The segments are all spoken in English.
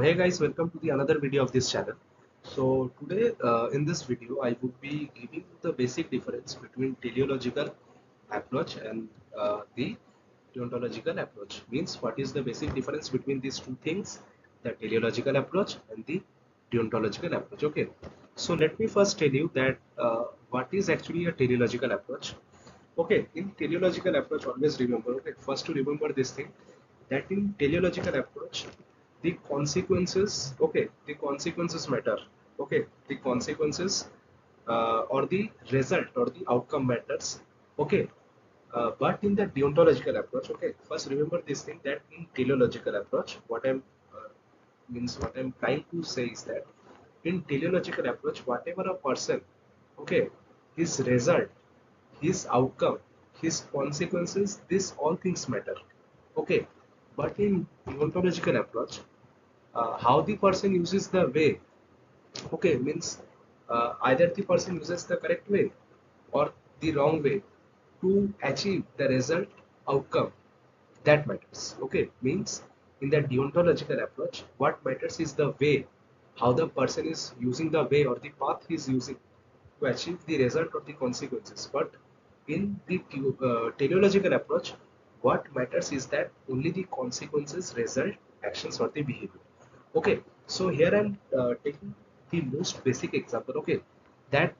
Hey guys, welcome to the another video of this channel. So today in this video I would be giving the basic difference between teleological approach and the deontological approach. Means what is the basic difference between these two things, the teleological approach and the deontological approach. Okay, so let me first tell you that what is actually a teleological approach. Okay, in teleological approach, always remember, okay, first to remember this thing, that in teleological approach, the consequences, okay, the consequences matter, okay, the consequences or the result or the outcome matters, okay. But in the deontological approach, okay, first remember this thing that in teleological approach, uh, what I'm trying to say is that in teleological approach, whatever a person, okay, his result, his outcome, his consequences, this all things matter. Okay, but in deontological approach, how the person uses the way, okay, means either the person uses the correct way or the wrong way to achieve the result outcome, that matters. Okay, means in the deontological approach, what matters is the way, how the person is using the way or the path he is using to achieve the result or the consequences. But in the teleological approach, what matters is that only the consequences, result, actions, or the behavior. Okay, so here I'm taking the most basic example. Okay, that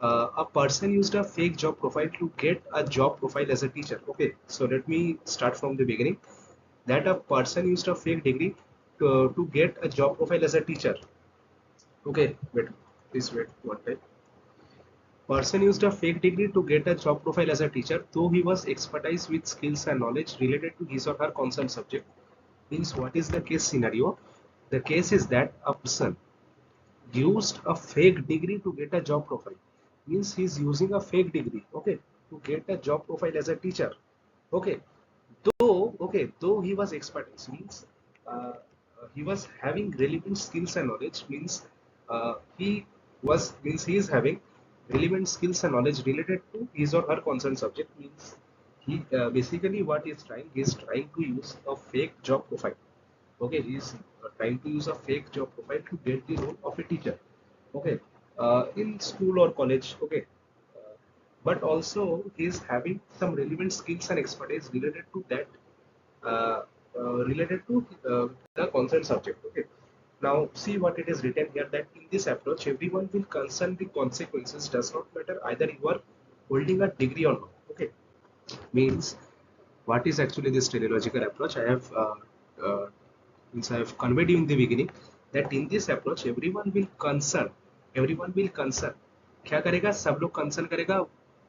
a person used a fake job profile to get a job profile as a teacher. Okay, so let me start from the beginning. That a person used a fake degree to get a job profile as a teacher. Okay, wait, please wait one time. Person used a fake degree to get a job profile as a teacher, though he was expertise with skills and knowledge related to his or her concerned subject. Means what is the case scenario? The case is that a person used a fake degree to get a job profile. Means he's using a fake degree, okay, to get a job profile as a teacher. Okay, though he was expertise, means he was having relevant skills and knowledge, means he is having relevant skills and knowledge related to his or her concerned subject. Means he basically what he is trying to use a fake job profile. Okay, he is trying to use a fake job profile to get the role of a teacher. Okay, in school or college. Okay, uh, but also he is having some relevant skills and expertise related to that, uh, the concerned subject. Okay, now see what it is written here, that in this approach everyone will concern the consequences, does not matter either you are holding a degree or not. Okay, means what is actually this teleological approach. Uh, I have conveyed you in the beginning that in this approach everyone will concern क्या करेगा, सब लोग concern करेगा.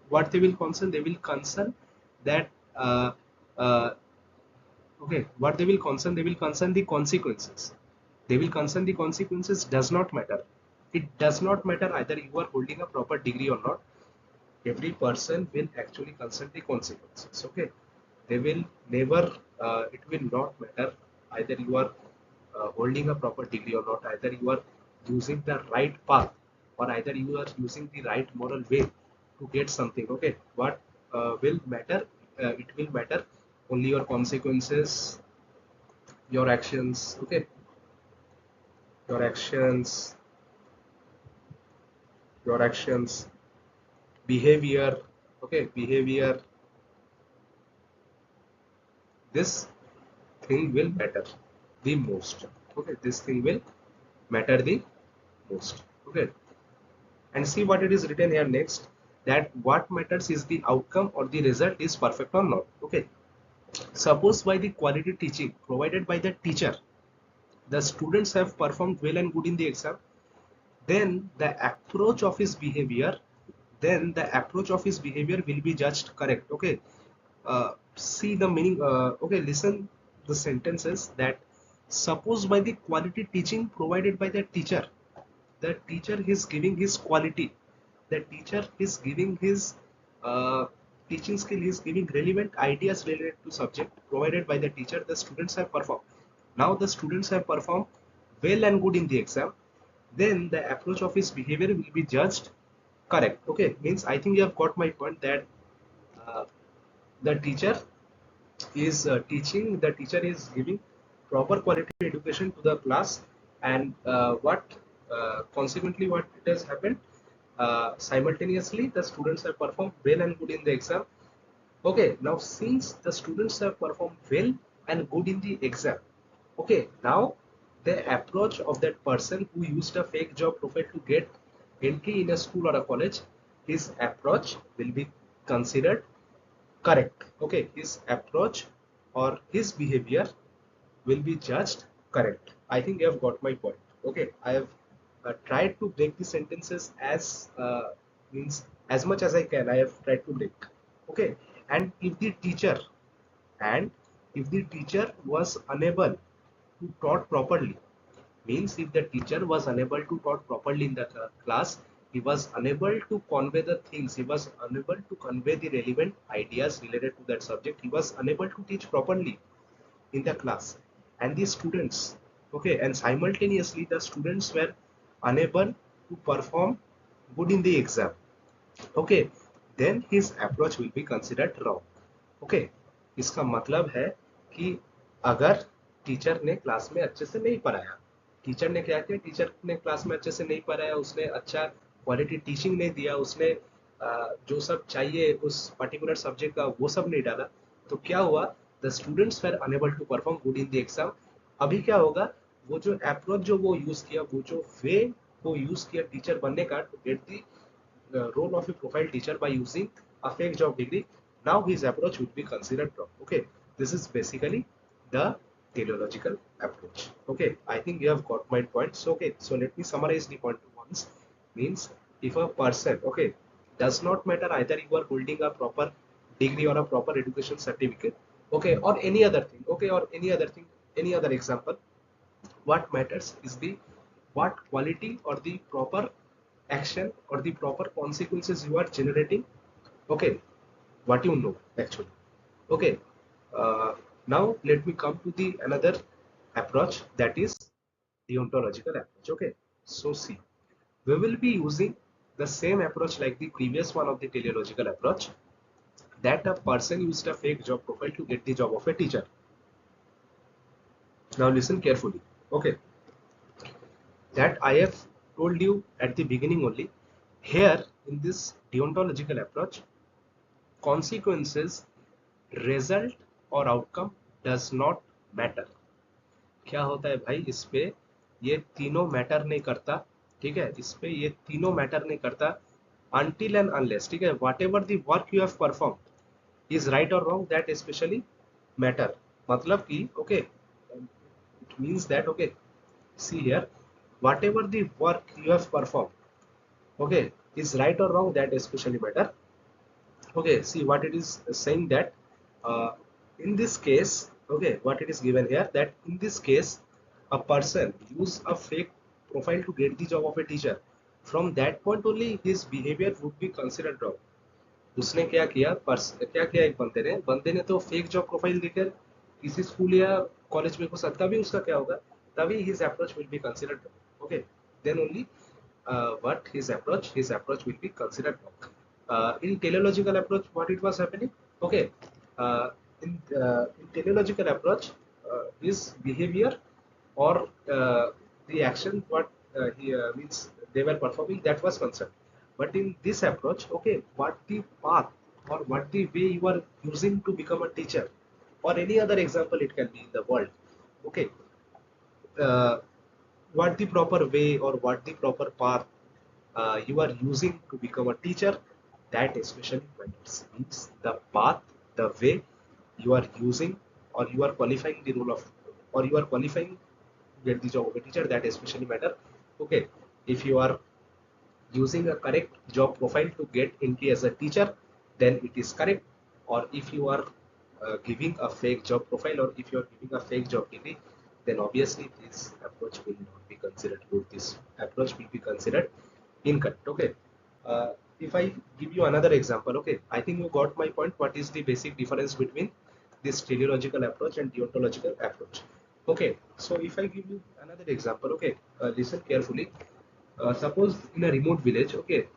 What they will concern that uh, okay, what they will concern the consequences. They will concern the consequences, does not matter. It does not matter either you are holding a proper degree or not. Every person will actually concern the consequences. Okay, they will never, it will not matter either you are holding a proper degree or not, either you are using the right path or either you are using the right moral way to get something. Okay, what will matter, it will matter only your consequences, your actions. Okay, your actions, your actions, behavior. Okay, behavior, this thing will matter the most. Okay, this thing will matter the most. Okay, and see what it is written here next, that what matters is the outcome or the result is perfect or not. Okay, suppose by the quality teaching provided by the teacher the students have performed well and good in the exam, then the approach of his behavior, will be judged correct. Okay, see the meaning. Okay, listen the sentences, that suppose by the quality teaching provided by the teacher is giving his quality, the teacher is giving his uh, teaching skill, is giving relevant ideas related to subject provided by the teacher, the students have performed. Now the students have performed well and good in the exam, then the approach of his behavior will be judged correct. Okay, means I think you have got my point, that uh, the teacher is teaching, the teacher is giving proper quality education to the class, and what consequently what it has happened, simultaneously the students have performed well and good in the exam. Okay, now since the students have performed well and good in the exam, okay, now the approach of that person who used a fake job profile to get entry in a school or a college, his approach will be considered correct. Okay, his approach or his behavior will be judged correct. I think you have got my point. Okay, I have tried to break the sentences as means as much as I can. I have tried to break. Okay, and if the teacher and if the teacher was unable to taught properly, means if the teacher was unable to taught properly in the class, he was unable to convey the things, he was unable to convey the relevant ideas related to that subject, he was unable to teach properly in the class, and the students, okay, and simultaneously the students were unable to perform good in the exam, okay, then his approach will be considered wrong. Okay, इसका मतलब है कि अगर teacher ने class में अच्छे से नहीं पढ़ाया, टीचर ने क्या किया, टीचर ने क्लास में अच्छे से नहीं पढ़ाया, उसने अच्छा क्वालिटी टीचिंग नहीं दिया, उसने जो सब चाहिए उस पर्टिकुलर सब्जेक्ट का वो सब नहीं डाला, तो क्या हुआ, the students were unable to perform good in the exam. अभी क्या होगा, वो जो अप्रोच जो वो यूज किया, वो जो वे वो यूज किया टीचर बनने का to get the role of a profile teacher by using a fake job degree, now his approach would be considered wrong. Okay, this is basically the teleological approach. Okay, I think you have got my points. Okay, so let me summarize the point once. Means if a person, okay, does not matter either you are holding a proper degree or a proper education certificate, okay, or any other thing, okay, or any other thing, any other example, what matters is the what quality or the proper action or the proper consequences you are generating, okay, what you know actually. Okay, uh, now let me come to the another approach, that is deontological approach. Okay, so see, we will be using the same approach like the previous one of the teleological approach, that a person used a fake job profile to get the job of a teacher. Now listen carefully. Okay, that I have told you at the beginning only. Here in this deontological approach, consequences, result or outcome does not matter. क्या होता है भाई, इस पे ये तीनों matter नहीं करता, ठीक है, इस पे ये तीनों मैटर नहीं करता until and unless, ठीक है, whatever the work you have performed is right or wrong, that especially matter. मतलब कि okay, it means that okay, see here, whatever the work you have performed, okay, is right or wrong, that especially matter. Okay, see what it is saying, that uh, in this case, okay, what it is given here, that in this case a person use a fake profile to get the job of a teacher, from that point only his behavior would be considered wrong. उसने क्या किया, क्या किया, एक बंदे ने तो fake job profile देकर किसी स्कूल या कॉलेज में घुसा, तभी उसका क्या होगा, तभी his approach will be considered, okay, then only what his approach will be considered wrong. In teleological approach, what it was happening, okay, uh, in teleological approach, his behavior or the action what he means they were performing, that was concerned. But in this approach, okay, what the path or what the way you are using to become a teacher, or any other example it can be in the world, okay, uh, what the proper way or what the proper path you are using to become a teacher, that especially matters. Means the path, the way you are using, or you are qualifying the role of, or you are qualifying to get the job of a teacher, that especially matter. Okay, if you are using a correct job profile to get entry as a teacher, then it is correct. Or if you are giving a fake job profile, or if you are giving a fake job degree, then obviously this approach will not be considered good. This approach will be considered incorrect. Okay. If I give you another example, okay, I think you got my point. What is the basic difference between this teleological approach and deontological approach? Okay, so if I give you another example, okay, listen carefully. Suppose in a remote village, okay,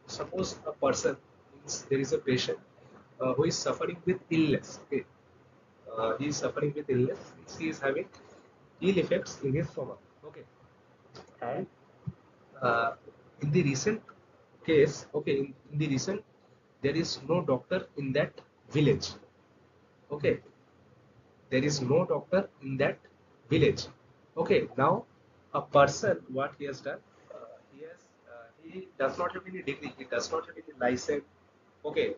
suppose a person, means there is a patient who is suffering with illness, okay, he is suffering with illness, he is having ill effects in his stomach. Okay, and uh, in the recent case, okay, in the recent, there is no doctor in that village. Okay, there is no doctor in that village. Okay, now a person, what he has done, he does not have any degree, he does not have any license, okay,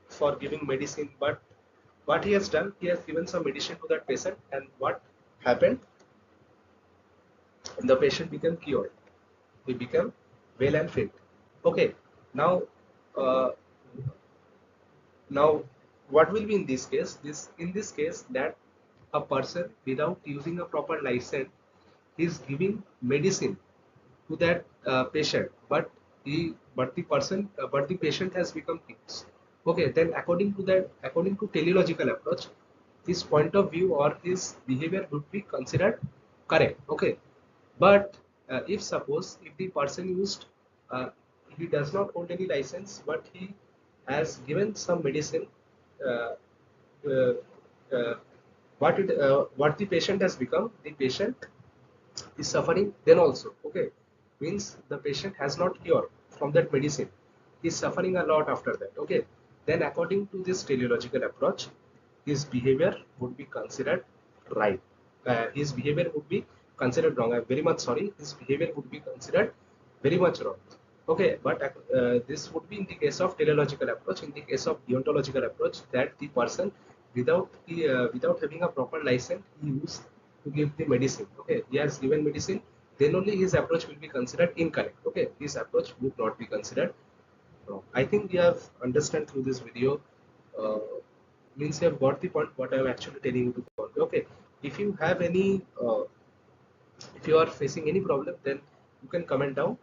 for giving medicine, but what he has done, he has given some medicine to that patient, and what happened, the patient became cured, he became well and fit. Okay, now uh, now, what will be in this case? In this case, that a person without using a proper license is giving medicine to that patient, but the patient has become sick. Okay, then according to teleological approach, his point of view or his behavior would be considered correct. Okay, but if suppose if the person used, uh, he does not hold any license, but he has given some medicine, uh, uh, uh, what the patient has become, the patient is suffering then also. Okay, means the patient has not cured from that medicine, he is suffering a lot after that. Okay, then according to this teleological approach, his behavior would be considered right, his behavior would be considered wrong. I'm very much sorry, his behavior would be considered very much wrong. Okay, but this would be in the case of teleological approach. In the case of deontological approach, that the person without having a proper license, he used to give the medicine. Okay, he has given medicine, then only his approach will be considered incorrect. Okay, his approach would not be considered wrong. I think we have understand through this video, uh, means you have got the point what I am actually telling you to convey. Okay, if you have any if you are facing any problem, then you can comment down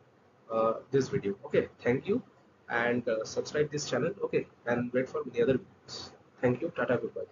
this video. Okay, thank you, and subscribe this channel. Okay, and wait for many other videos. Thank you, tata, goodbye.